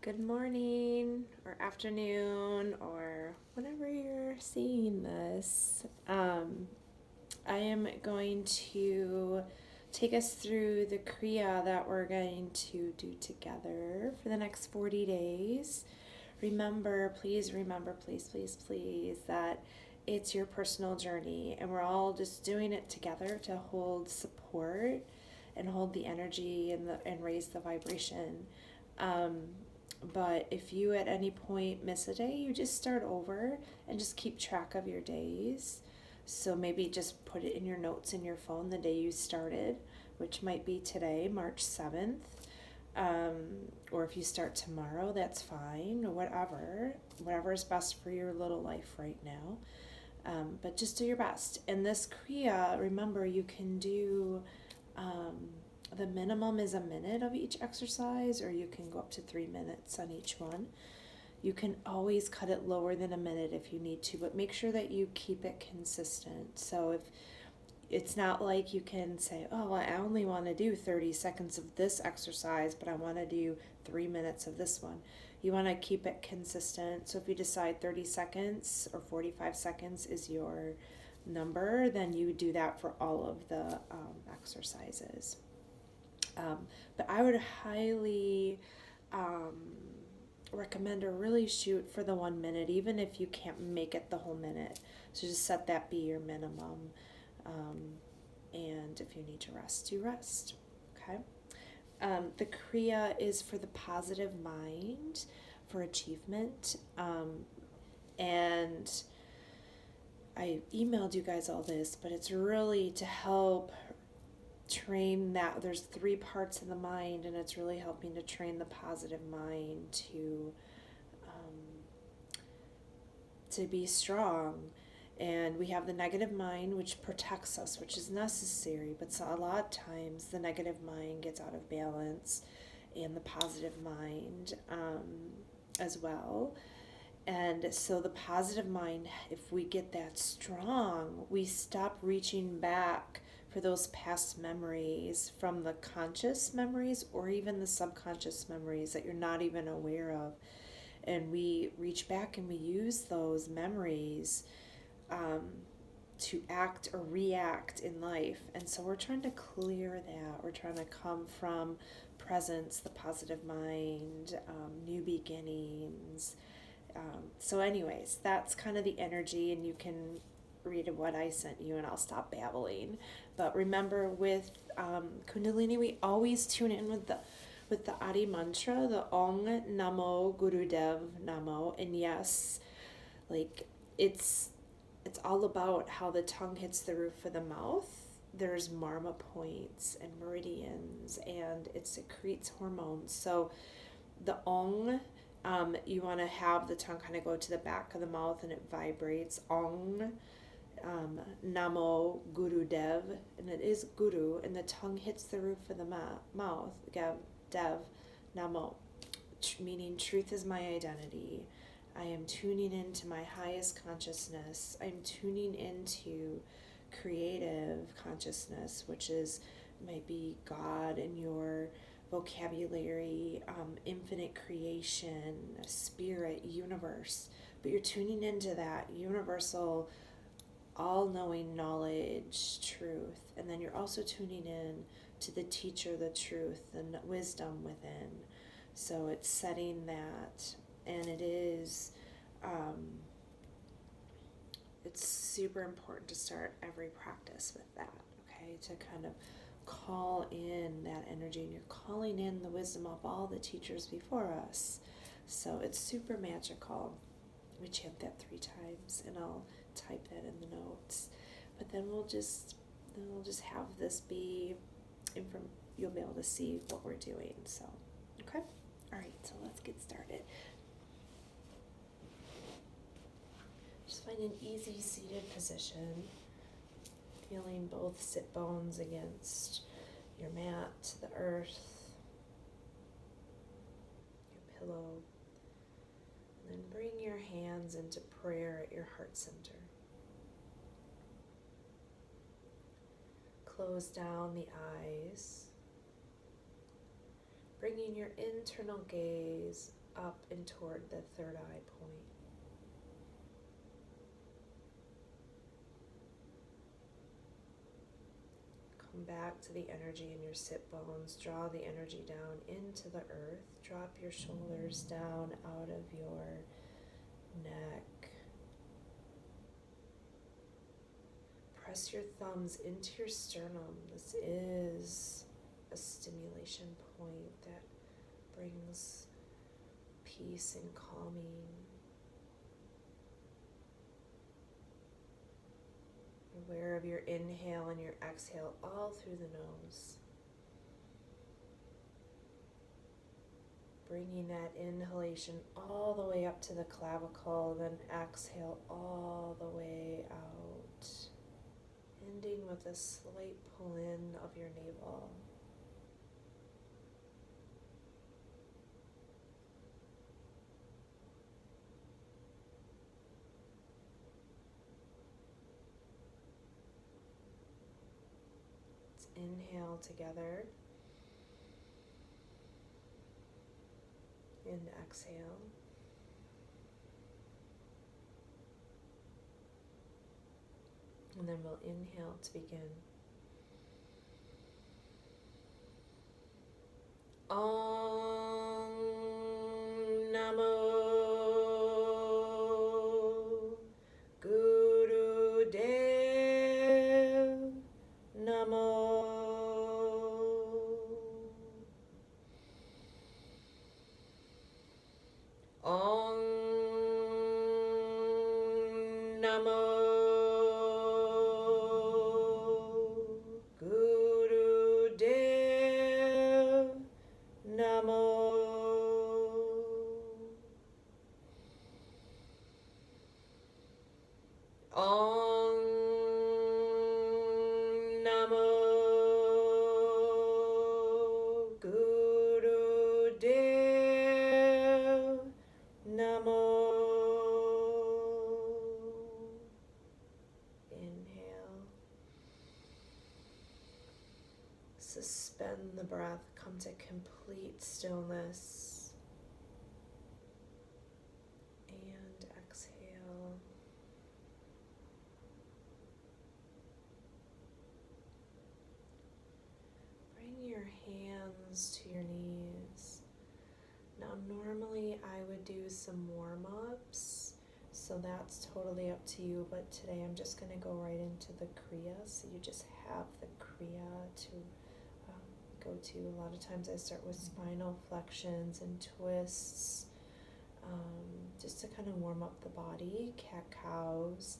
Good morning or afternoon or whenever you're seeing this. I am going to take us through the Kriya that we're going to do together for the next 40 days. Remember, please, that it's your personal journey and we're all just doing it together to hold support and hold the energy and raise the vibration. Um, but if you at any point miss a day, you just start over and just keep track of your days. So maybe just put it in your notes in your phone the day you started, which might be today, March 7th. Or if you start tomorrow, that's fine, or whatever is best for your little life right now. But just do your best. And this Kriya, remember, you can do the minimum is a minute of each exercise, or you can go up to 3 minutes on each one. You can always cut it lower than a minute if you need to, but make sure that you keep it consistent. So if it's not like you can say, oh, well, I only want to do 30 seconds of this exercise, but I want to do 3 minutes of this one. You want to keep it consistent. So if you decide 30 seconds or 45 seconds is your number, then you do that for all of the exercises. But I would highly recommend or really shoot for the 1 minute, even if you can't make it the whole minute. So just set that be your minimum. And if you need to rest, you rest. Okay. The Kriya is for the positive mind, for achievement. And I emailed you guys all this, but it's really to help train that. There's 3 parts in the mind, and it's really helping to train the positive mind to be strong. And we have the negative mind, which protects us, which is necessary, but so a lot of times the negative mind gets out of balance, and the positive mind as well. And so the positive mind, if we get that strong, we stop reaching back for those past memories from the conscious memories or even the subconscious memories that you're not even aware of. And we reach back and we use those memories to act or react in life. And so we're trying to clear that. We're trying to come from presence, the positive mind, new beginnings. So anyways, that's kind of the energy, and you can read what I sent you and I'll stop babbling. But remember, with Kundalini, we always tune in with the Adi mantra, the Ong Namo Gurudev Namo. And yes, like it's all about how the tongue hits the roof of the mouth. There's marma points and meridians, and it secretes hormones. So the Ong, you want to have the tongue kind of go to the back of the mouth and it vibrates. Ong, Namo Gurudev, and it is Guru, and the tongue hits the roof of the mouth. Dev, Namo, meaning truth is my identity. I am tuning into my highest consciousness. I'm tuning into creative consciousness, which is might be God in your vocabulary, infinite creation, spirit, universe. But you're tuning into that universal, all-knowing knowledge, truth. And then you're also tuning in to the teacher, the truth, and wisdom within. So it's setting that, and it is it's super important to start every practice with that, okay, to kind of call in that energy, and you're calling in the wisdom of all the teachers before us. So it's super magical. We chant that 3 times, and I'll type that in the notes. But then we'll just have this be you'll be able to see what we're doing. So, okay, all right. So let's get started. Just find an easy seated position, feeling both sit bones against your mat, the earth, your pillow. And then bring your hands into prayer at your heart center. Close down the eyes, bringing your internal gaze up and toward the third eye point. Come back to the energy in your sit bones. Draw the energy down into the earth. Drop your shoulders down out of your neck. Press your thumbs into your sternum. This is a stimulation point that brings peace and calming. Aware of your inhale and your exhale all through the nose. Bringing that inhalation all the way up to the clavicle, then exhale all the way out. Ending with a slight pull in of your navel. Let's inhale together and exhale. And then we'll inhale to begin. Om Namo Guru Dev Namo. Om Namo Guru Dev Namo. Om Namo Guru Dev Namo. Inhale. Suspend the breath. Come to complete stillness. And exhale. Bring your hands to your knees. Now, normally I would do some warm-ups, so that's totally up to you, but today I'm just going to go right into the Kriya, so you just have the Kriya to go to. A lot of times I start with spinal flexions and twists, just to kind of warm up the body. Cat-cows,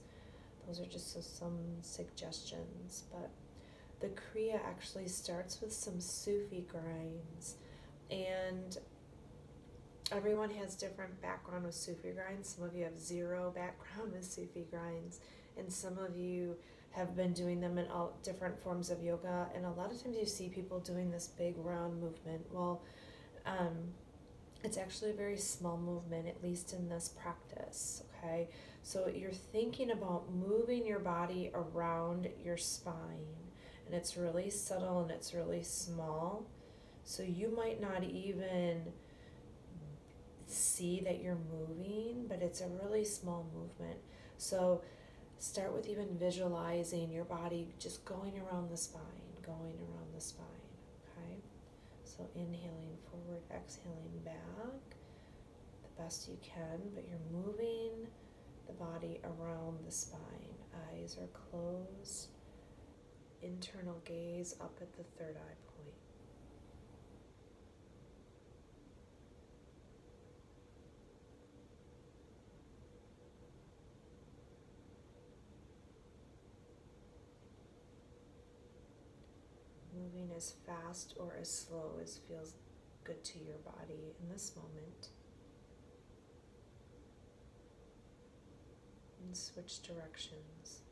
those are just some suggestions, but the Kriya actually starts with some Sufi grinds, and everyone has different background with Sufi grinds. Some of you have zero background with Sufi grinds, and some of you have been doing them in all different forms of yoga, and a lot of times you see people doing this big round movement. Well, it's actually a very small movement, at least in this practice, okay? So you're thinking about moving your body around your spine, and it's really subtle and it's really small, so you might not even see that you're moving, but it's a really small movement. So start with even visualizing your body just going around the spine, okay? So inhaling forward, exhaling back the best you can, but you're moving the body around the spine. Eyes are closed, internal gaze up at the third eye point. Moving as fast or as slow as feels good to your body in this moment. And switch directions.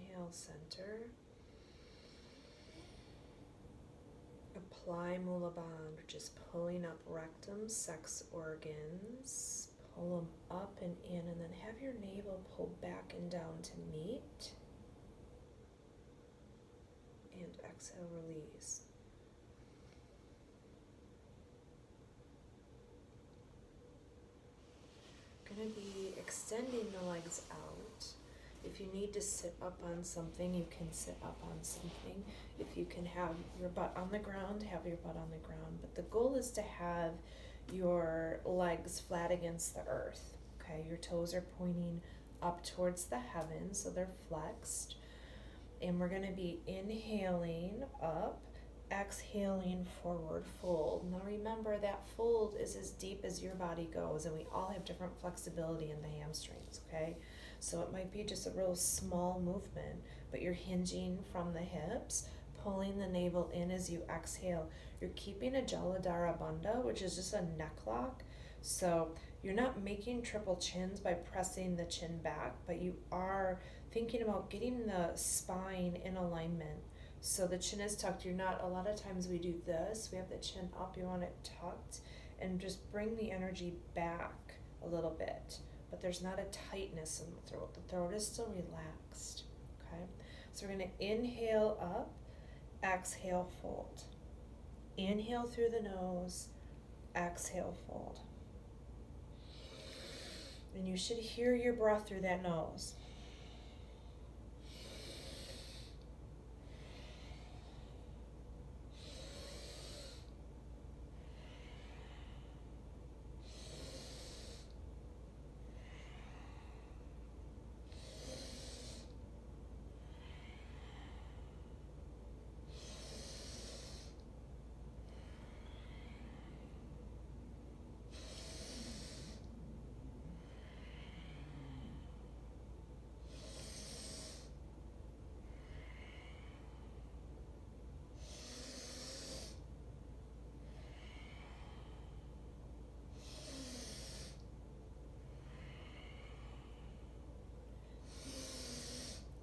Inhale, center. Apply Mula Bandha, which is pulling up rectum, sex organs. Pull them up and in, and then have your navel pull back and down to meet. And exhale, release. Going to be extending the legs out. If you need to sit up on something, you can sit up on something. If you can have your butt on the ground, have your butt on the ground. But the goal is to have your legs flat against the earth. Okay, your toes are pointing up towards the heavens, so they're flexed. And we're going to be inhaling up, exhaling forward fold. Now remember that fold is as deep as your body goes, and we all have different flexibility in the hamstrings, okay? So it might be just a real small movement, but you're hinging from the hips, pulling the navel in as you exhale. You're keeping a Jaladhara Bandha, which is just a neck lock. So you're not making triple chins by pressing the chin back, but you are thinking about getting the spine in alignment. So the chin is tucked. You're not, a lot of times we do this, we have the chin up, you want it tucked, and just bring the energy back a little bit. But there's not a tightness in the throat. The throat is still relaxed, okay? So we're gonna inhale up, exhale, fold. Inhale through the nose, exhale, fold. And you should hear your breath through that nose.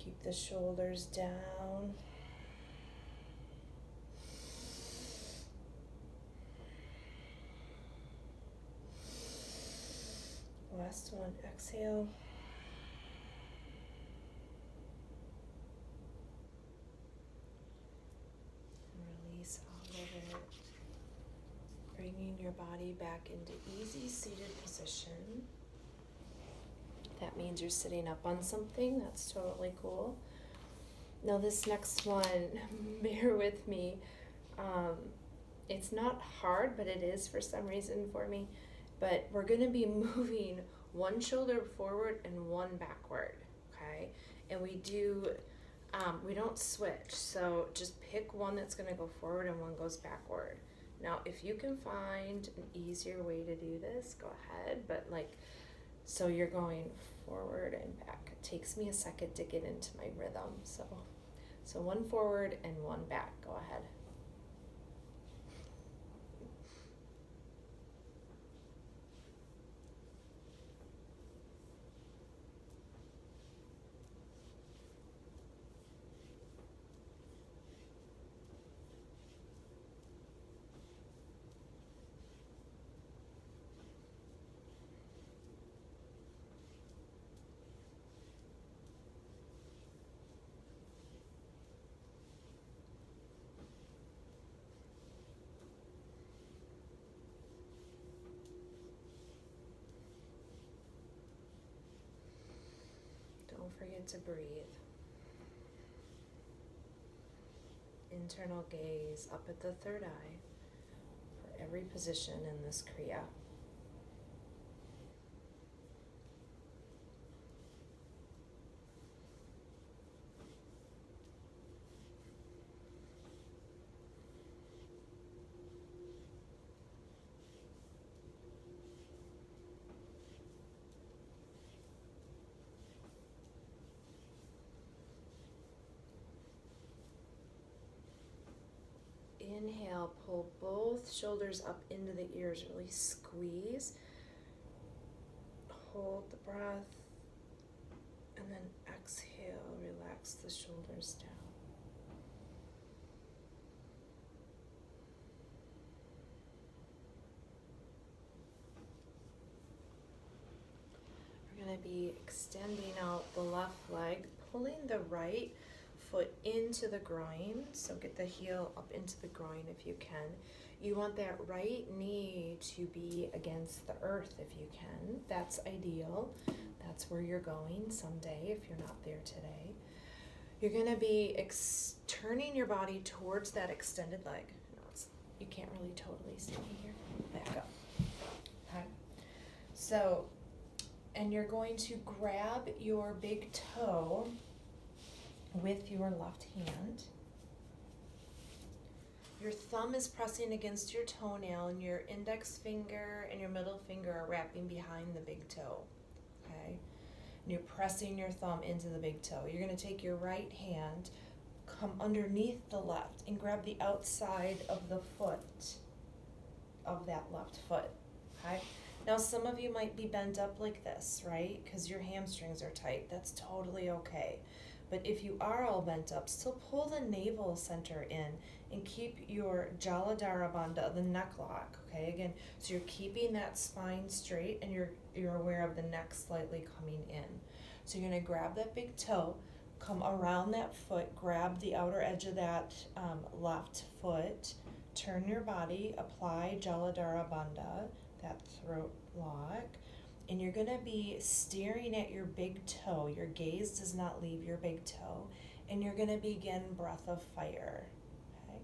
Keep the shoulders down. Last one, exhale. Release all of it. Bringing your body back into easy seated position. That means you're sitting up on something. That's totally cool. Now this next one, bear with me. It's not hard, but it is for some reason for me. But we're going to be moving one shoulder forward and one backward, okay? And we don't switch. So just pick one that's going to go forward and one goes backward. Now, if you can find an easier way to do this, go ahead. But so you're going forward and back. It takes me a second to get into my rhythm. So one forward and one back. Go ahead. Don't forget to breathe. Internal gaze up at the third eye for every position in this Kriya. Inhale, pull both shoulders up into the ears, really squeeze. Hold the breath And then exhale, relax the shoulders down. We're going to be extending out the left leg, pulling the right foot into the groin. So get the heel up into the groin if you can. You want that right knee to be against the earth if you can. That's ideal. That's where you're going someday if you're not there today. You're going to be turning your body towards that extended leg. No, you can't really totally see me here. Back up. Okay. So, and you're going to grab your big toe with your left hand. Your thumb is pressing against your toenail, and your index finger and your middle finger are wrapping behind the big toe. Okay? And you're pressing your thumb into the big toe. You're going to take your right hand, come underneath the left, and grab the outside of the foot of that left foot. Okay? Now, some of you might be bent up like this, right? Because your hamstrings are tight. That's totally okay. But if you are all bent up, still pull the navel center in and keep your Jaladhara Bandha, the neck lock, okay? Again, so you're keeping that spine straight and you're aware of the neck slightly coming in. So you're going to grab that big toe, come around that foot, grab the outer edge of that left foot, turn your body, apply Jaladhara Bandha, that throat lock, and you're going to be staring at your big toe. Your gaze does not leave your big toe, and you're going to begin breath of fire. Okay?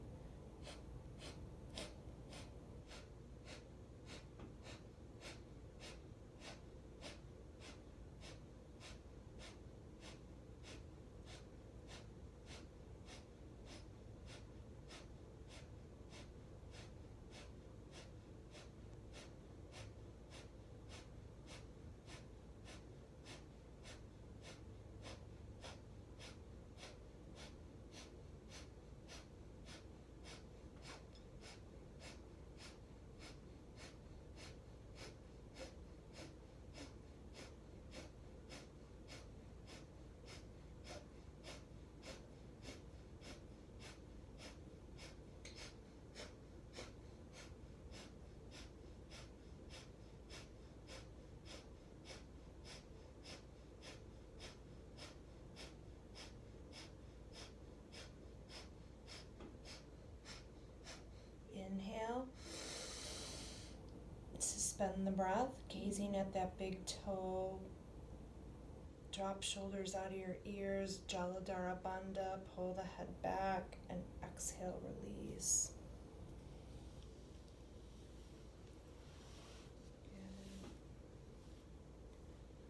Inhale, suspend the breath, gazing at that big toe. Drop shoulders out of your ears, Jaladhara Bandha, pull the head back, and exhale, release. Good.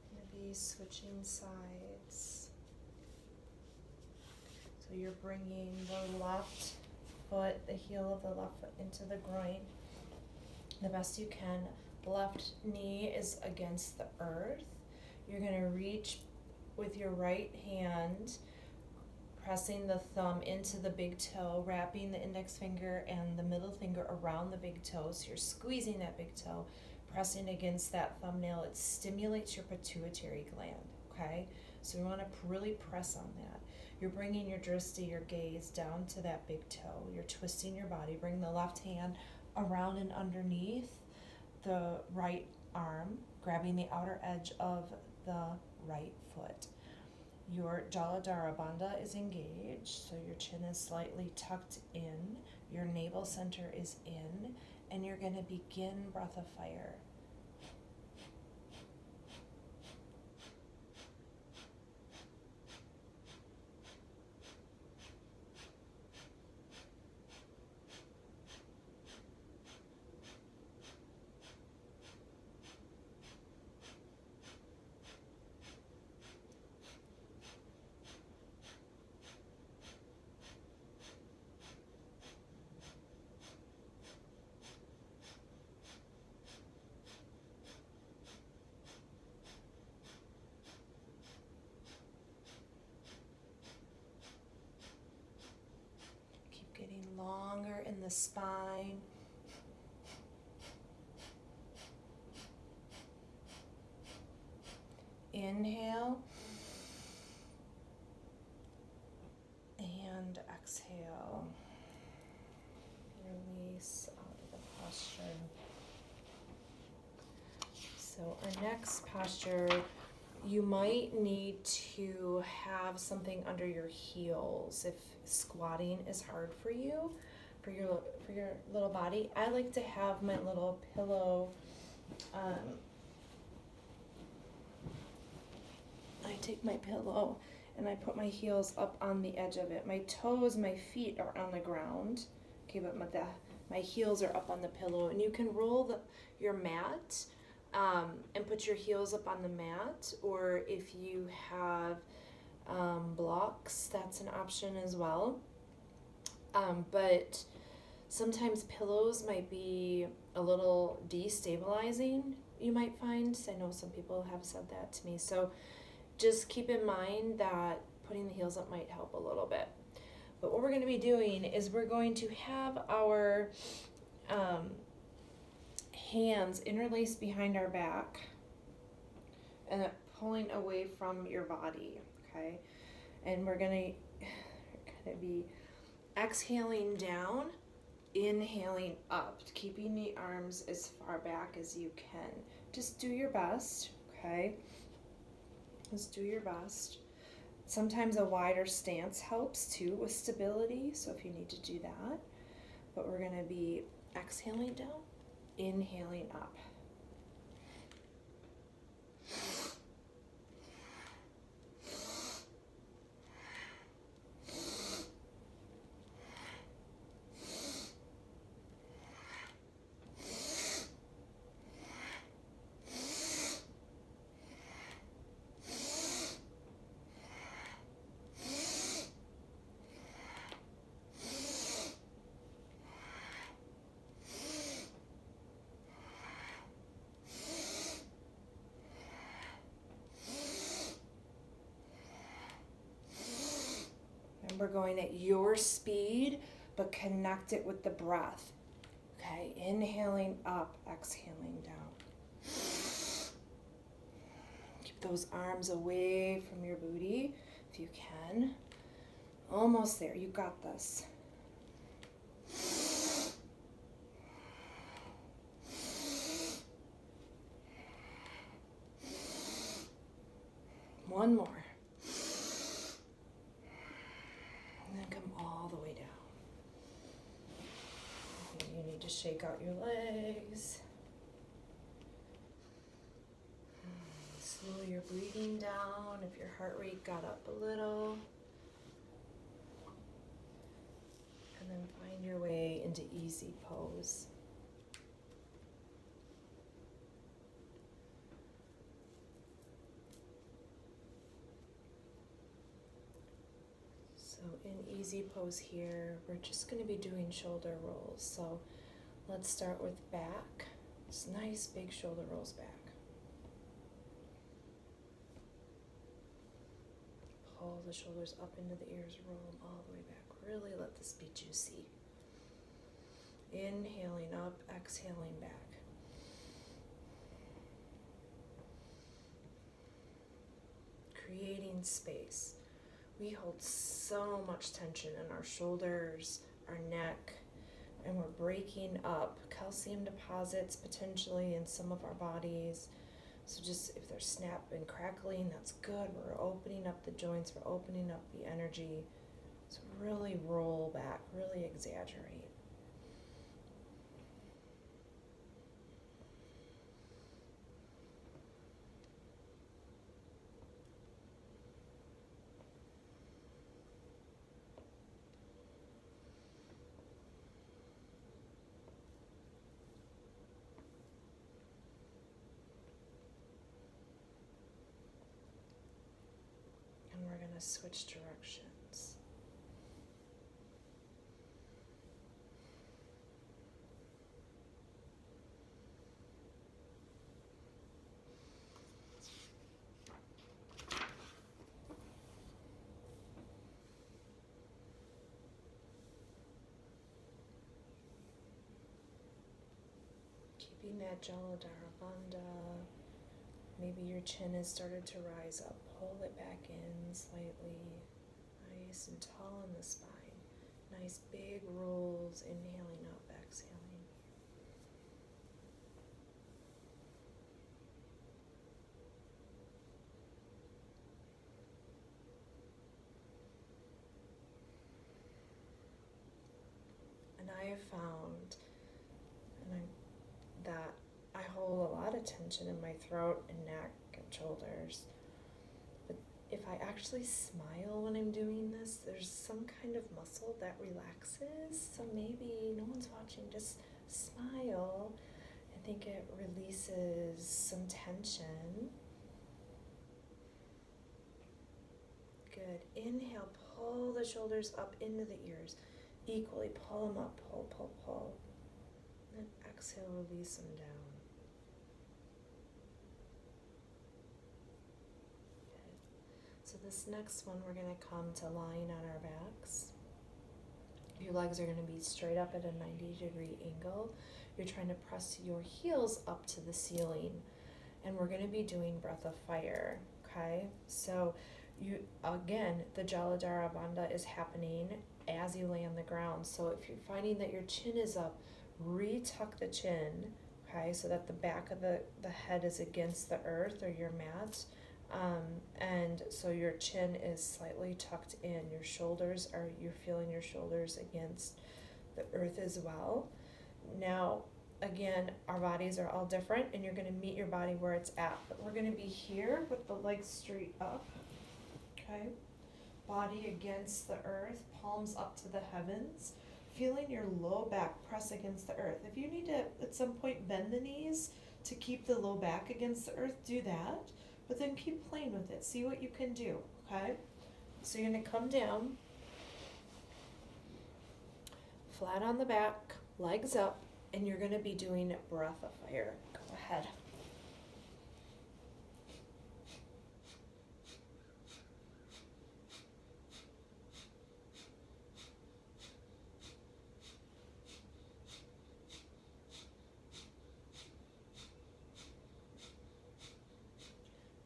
I'm going to be switching sides. So you're bringing the left foot, the heel of the left foot into the groin the best you can. The left knee is against the earth. You're going to reach with your right hand, pressing the thumb into the big toe, wrapping the index finger and the middle finger around the big toe. So you're squeezing that big toe, pressing against that thumbnail. It stimulates your pituitary gland, okay? So we want to really press on that. You're bringing your drishti, your gaze, down to that big toe. You're twisting your body. Bring the left hand around and underneath the right arm, grabbing the outer edge of the right foot. Your Jaladhara Bandha is engaged, so your chin is slightly tucked in, your navel center is in, and you're going to begin breath of fire. Getting longer in the spine. Inhale. exhale. Release out of the posture. So our next posture, you might need to have something under your heels if squatting is hard for you, for your little body. I like to have my little pillow. I take my pillow and I put my heels up on the edge of it. My toes, my feet are on the ground. Okay, but my heels are up on the pillow, and you can roll your mat and put your heels up on the mat, or if you have blocks, that's an option as well. But sometimes pillows might be a little destabilizing, you might find. I know some people have said that to me. So just keep in mind that putting the heels up might help a little bit. But what we're going to be doing is we're going to have our hands interlaced behind our back and pulling away from your body, okay? And we're going to be exhaling down, inhaling up, keeping the arms as far back as you can. Just do your best, okay? Just do your best. Sometimes a wider stance helps too with stability, so if you need to do that. But we're going to be exhaling down, inhaling up. We're going at your speed, but connect it with the breath. Okay, inhaling up, exhaling down. Keep those arms away from your booty if you can. Almost there, you got this. One more. Shake out your legs. Slow your breathing down if your heart rate got up a little. And then find your way into easy pose. So in easy pose here, we're just going to be doing shoulder rolls. So let's start with back. Just nice big shoulder rolls back. Pull the shoulders up into the ears, roll them all the way back. Really let this be juicy. Inhaling up, exhaling back. Creating space. We hold so much tension in our shoulders, our neck, and we're breaking up calcium deposits potentially in some of our bodies. So just if they're snap and crackling, that's good. We're opening up the joints, we're opening up the energy. So really roll back, really exaggerate. Switch directions. Keeping that Jaladhara Bandha. Maybe your chin has started to rise up. Pull it back in slightly. Nice and tall in the spine. Nice big rolls, inhaling up, exhaling. And I have found that I hold a lot of tension in my throat and neck and shoulders. But if I actually smile when I'm doing this, there's some kind of muscle that relaxes. So maybe no one's watching, just smile. I think it releases some tension. Good. Inhale, pull the shoulders up into the ears. Equally pull them up, pull, pull, pull. And then exhale, release them down. Good. So this next one, we're going to come to lying on our backs. Your legs are going to be straight up at a 90-degree angle. You're trying to press your heels up to the ceiling. And we're going to be doing breath of fire, okay? So you, again, the Jaladhara Bandha is happening as you lay on the ground. So if you're finding that your chin is up, re-tuck the chin, okay, so that the back of the head is against the earth or your mat. And so your chin is slightly tucked in. Your shoulders are, you're feeling your shoulders against the earth as well. Now, again, our bodies are all different and you're going to meet your body where it's at. But we're going to be here with the legs straight up, okay? Body against the earth, palms up to the heavens, feeling your low back press against the earth. If you need to, at some point, bend the knees to keep the low back against the earth, do that. But then keep playing with it. See what you can do, okay? So you're going to come down, flat on the back, legs up, and you're going to be doing breath of fire. Go ahead.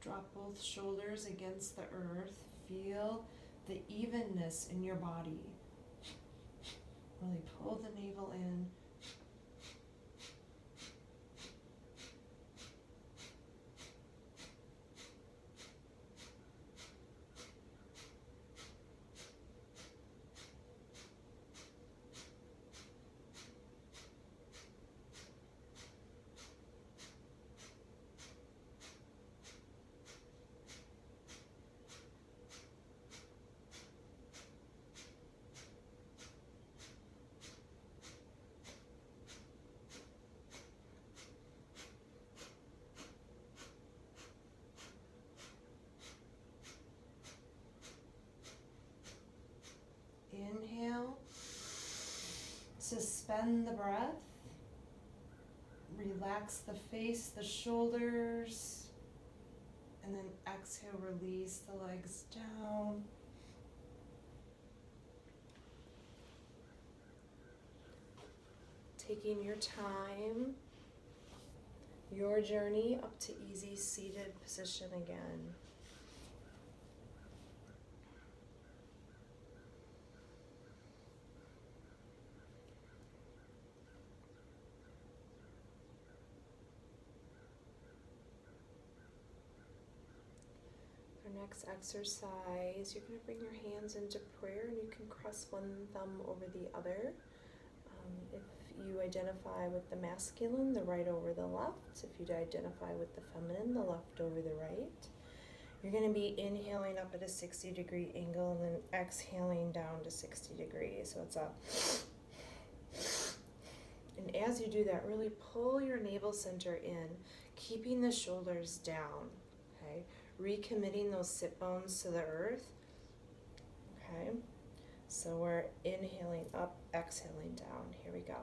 Drop both shoulders against the earth. Feel the evenness in your body. Really pull the navel in. Inhale, suspend the breath, relax the face, the shoulders, and then exhale, release the legs down. Taking your time, your journey up to easy seated position again. Next exercise, you're going to bring your hands into prayer and you can cross one thumb over the other. If you identify with the masculine, the right over the left. If you identify with the feminine, the left over the right. You're going to be inhaling up at a 60-degree angle and then exhaling down to 60 degrees. So it's a... And as you do that, really pull your navel center in, keeping the shoulders down, okay? Recommitting those sit bones to the earth, okay? So we're inhaling up, exhaling down. Here we go.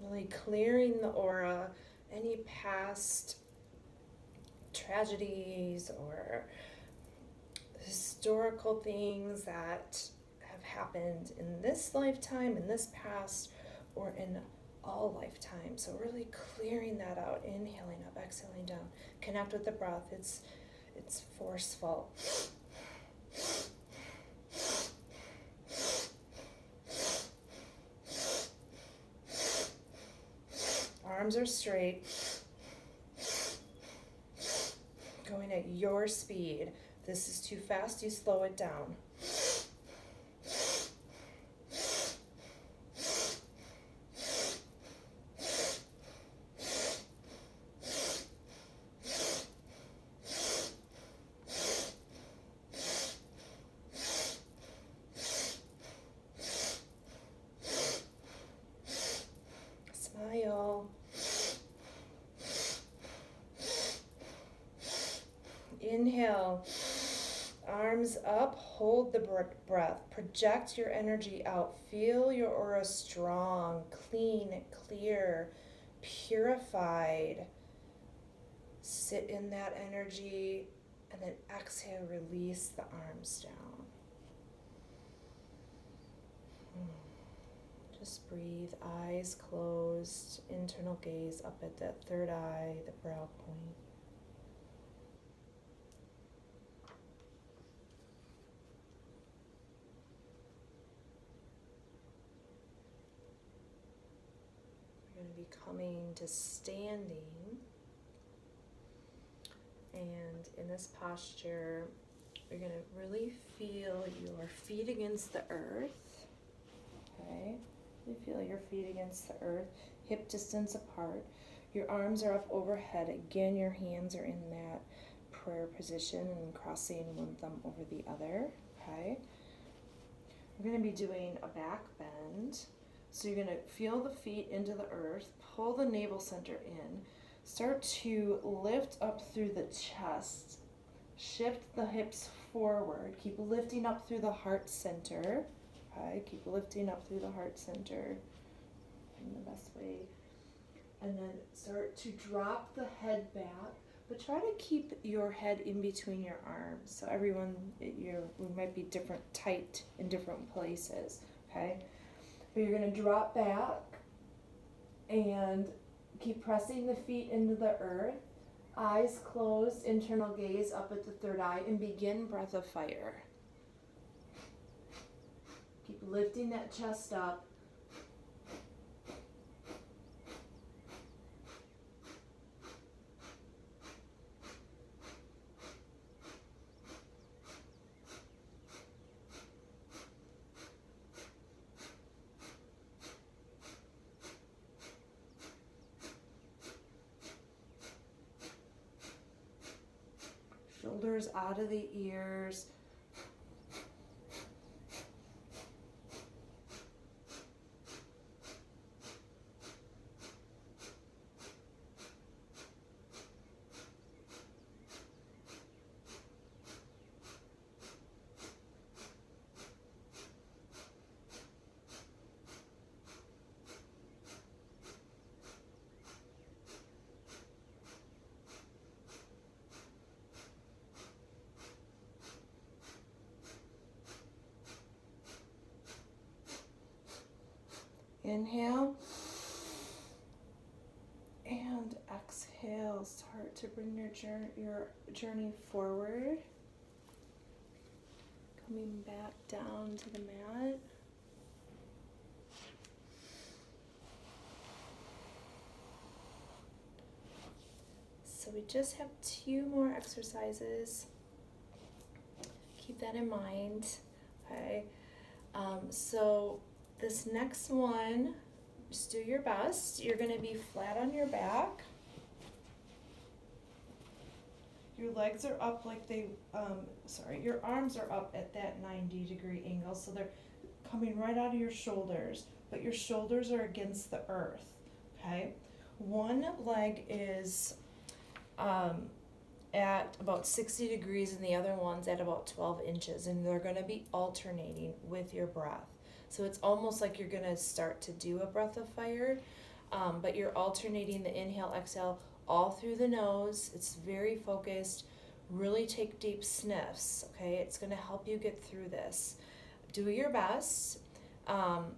Really clearing the aura, any past tragedies or historical things that have happened in this lifetime, in this past, or in all lifetimes. So really clearing that out, inhaling up, exhaling down. Connect with the breath. It's forceful. Arms are straight. Going at your speed. If this is too fast, you slow it down. Smile. Inhale, arms up, hold the breath, project your energy out, feel your aura strong, clean, clear, purified. Sit in that energy and then exhale, release the arms down. Just breathe, eyes closed, internal gaze up at that third eye, the brow point. We're going to be coming to standing, and in this posture, you're going to really feel your feet against the earth. Okay, you feel your feet against the earth, hip distance apart. Your arms are up overhead. Again, your hands are in that prayer position and crossing one thumb over the other. Okay, we're going to be doing a back bend. So you're going to feel the feet into the earth, pull the navel center in, start to lift up through the chest, shift the hips forward, keep lifting up through the heart center. Okay, keep lifting up through the heart center in the best way. And then start to drop the head back, but try to keep your head in between your arms. So everyone, we might be tight in different places, okay? But you're going to drop back and keep pressing the feet into the earth. Eyes closed, internal gaze up at the third eye, and begin breath of fire. Keep lifting that chest up. Shoulders out of the ears. Inhale and exhale. Start to bring your journey forward. Coming back down to the mat. So we just have 2 more exercises. Keep that in mind. Okay. So this next one, just do your best. You're going to be flat on your back. Your legs are up like your arms are up at that 90-degree angle, so they're coming right out of your shoulders, but your shoulders are against the earth, okay? One leg is at about 60 degrees and the other one's at about 12 inches, and they're going to be alternating with your breath. So it's almost like you're going to start to do a breath of fire, but you're alternating the inhale, exhale all through the nose. It's very focused. Really take deep sniffs, okay? It's going to help you get through this. Do your best.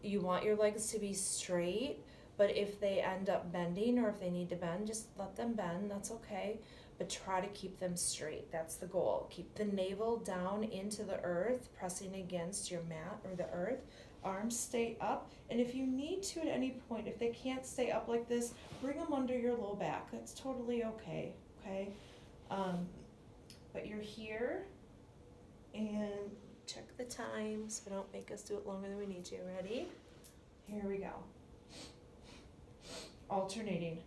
You want your legs to be straight, But if they end up bending, or if they need to bend, just let them bend, that's okay. But try to keep them straight, that's the goal. Keep the navel down into the earth, pressing against your mat or the earth. Arms stay up, and if you need to at any point, if they can't stay up like this, bring them under your low back, that's totally okay, okay? But you're here, and check the time so don't make us do it longer than we need to. Ready? Here we go. Alternating.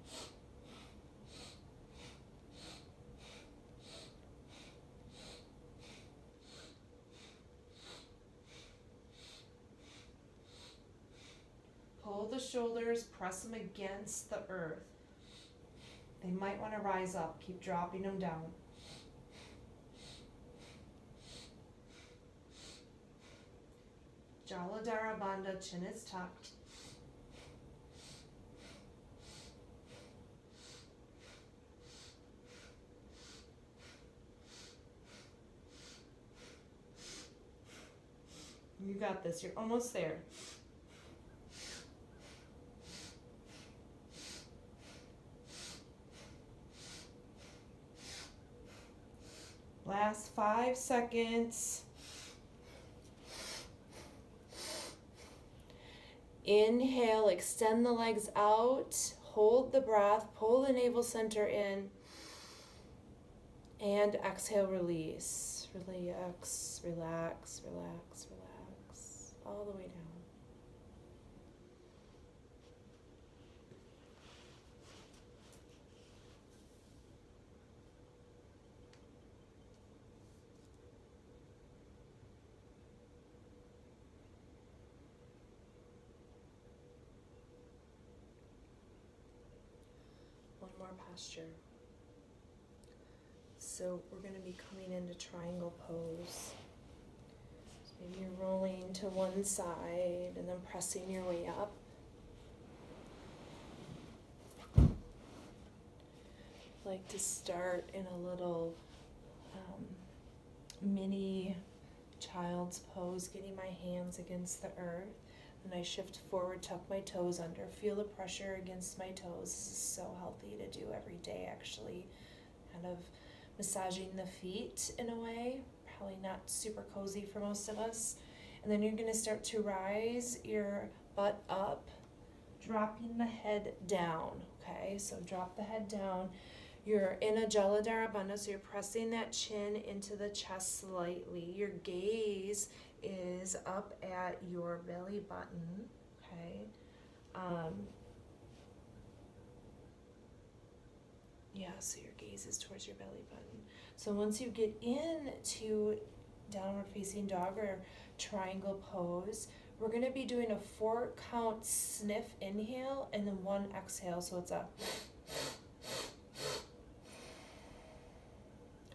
Pull the shoulders, press them against the earth. They might want to rise up. Keep dropping them down. Jaladhara Bandha, chin is tucked. You got this. You're almost there. Last 5 seconds. Inhale, extend the legs out, hold the breath, pull the navel center in, and exhale, release. Relax, relax, relax, relax, all the way down. One more posture. So we're going to be coming into triangle pose. So maybe you're rolling to one side and then pressing your way up. I like to start in a little mini child's pose, getting my hands against the earth. And I shift forward, tuck my toes under, feel the pressure against my toes. This is so healthy to do every day, actually. Kind of massaging the feet in a way, probably not super cozy for most of us. And then you're going to start to rise your butt up, dropping the head down, okay? So drop the head down. You're in a Jaladhara Bandha, so you're pressing that chin into the chest slightly. Your gaze is up at your belly button, okay? So your gaze is towards your belly button. So once you get into downward facing dog or triangle pose, we're going to be doing a 4 count sniff inhale and then 1 exhale. So it's a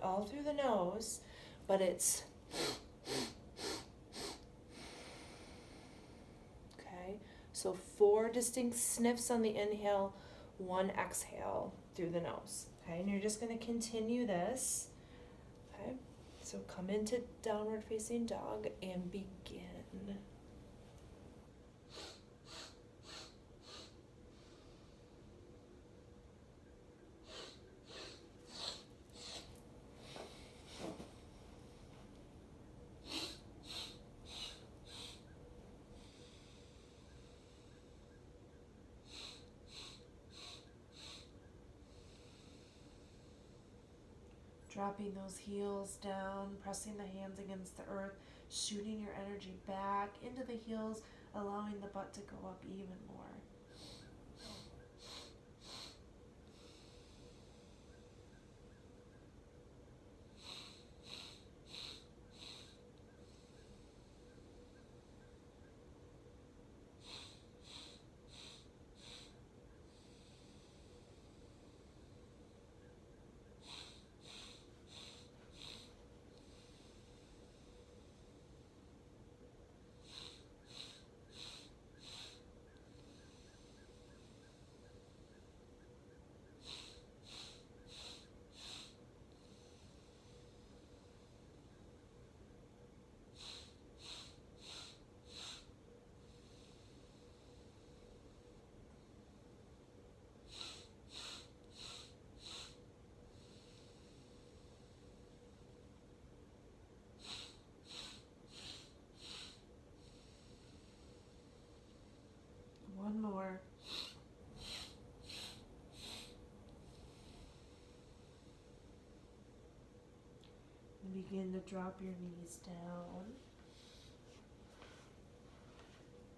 all through the nose, but it's okay. So 4 distinct sniffs on the inhale, 1 exhale through the nose. Okay, and you're just going to continue this. Okay, so come into downward facing dog and begin. Dropping those heels down, pressing the hands against the earth, shooting your energy back into the heels, allowing the butt to go up even more. Begin to drop your knees down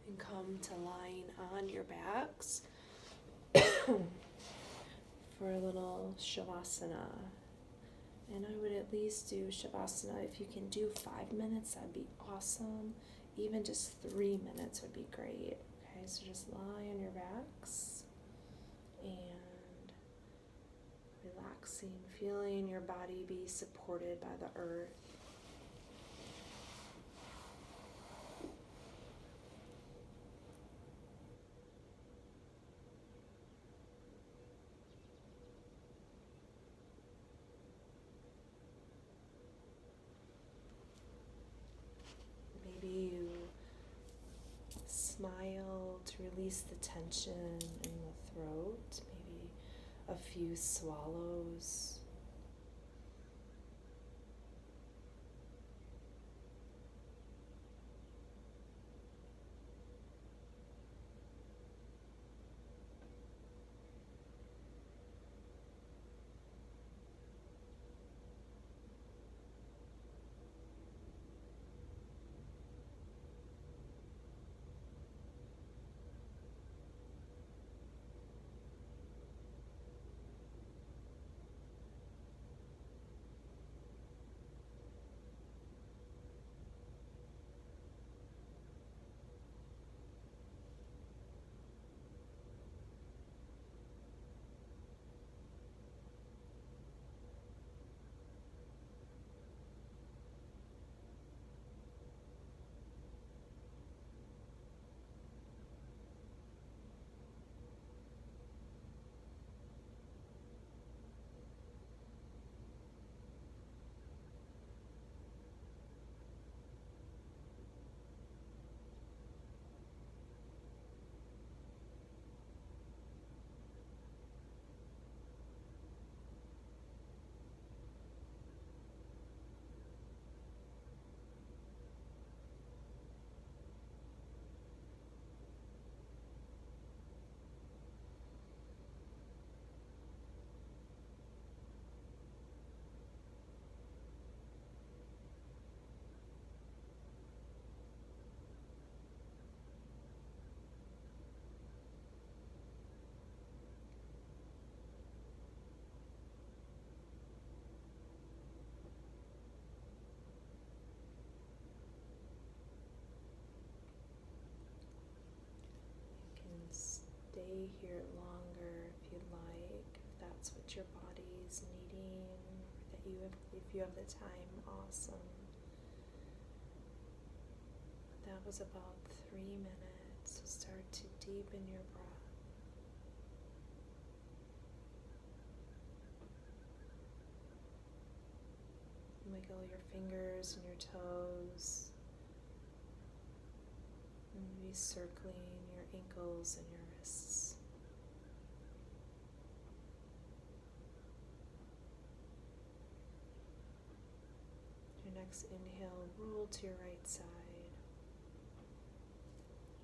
and come to lying on your backs for a little Shavasana. And I would at least do Shavasana. If you can do 5 minutes, that'd be awesome. Even just 3 minutes would be great. Okay, so just lie on your backs and relaxing, feeling your body be supported by the earth. Maybe you smile to release the tension in the throat, maybe a few swallows. Stay here longer if you like, if that's what your body is needing, if you have the time, awesome. That was about 3 minutes, so start to deepen your breath. Wiggle your fingers and your toes. And maybe circling your ankles and your wrists. Your next inhale, roll to your right side.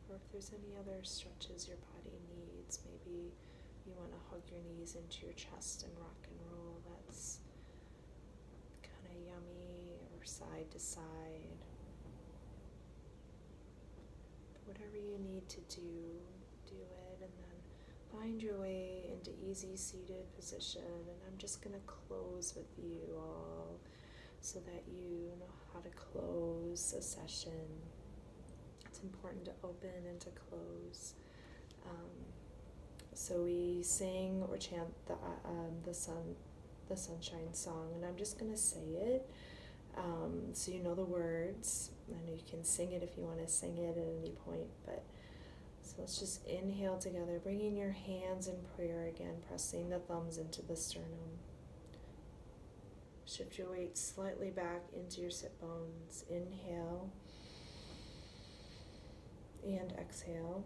Or if there's any other stretches your body needs, maybe you want to hug your knees into your chest and rock and roll. That's kind of yummy, or side to side. Whatever you need to do, do it, and then find your way into easy seated position. And I'm just going to close with you all so that you know how to close a session. It's important to open and to close. So we sing or chant the sunshine song, and I'm just going to say it so you know the words. I know you can sing it if you want to sing it at any point, but so let's just inhale together, bringing your hands in prayer again, pressing the thumbs into the sternum. Shift your weight slightly back into your sit bones. Inhale and exhale.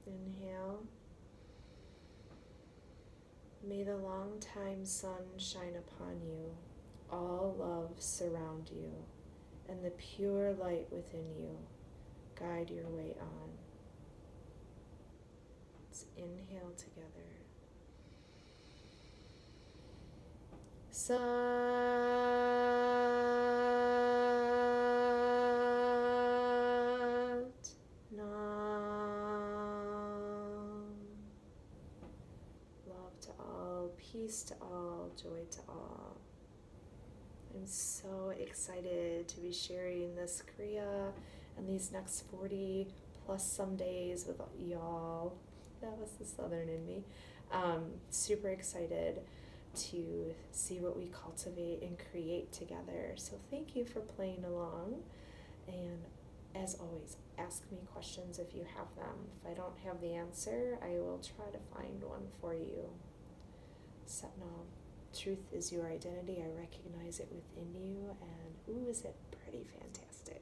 Inhale. May the long-time sun shine upon you, all love surround you, and the pure light within you guide your way on. Let's inhale together. Nam. Love to all, peace to all, joy to all. I'm so excited to be sharing this Kriya and these next 40 plus some days with y'all. That was the Southern in me. Super excited to see what we cultivate and create together. So thank you for playing along. And as always, ask me questions if you have them. If I don't have the answer, I will try to find one for you. Satnam. Truth is your identity. I recognize it within you, and ooh, is it pretty fantastic.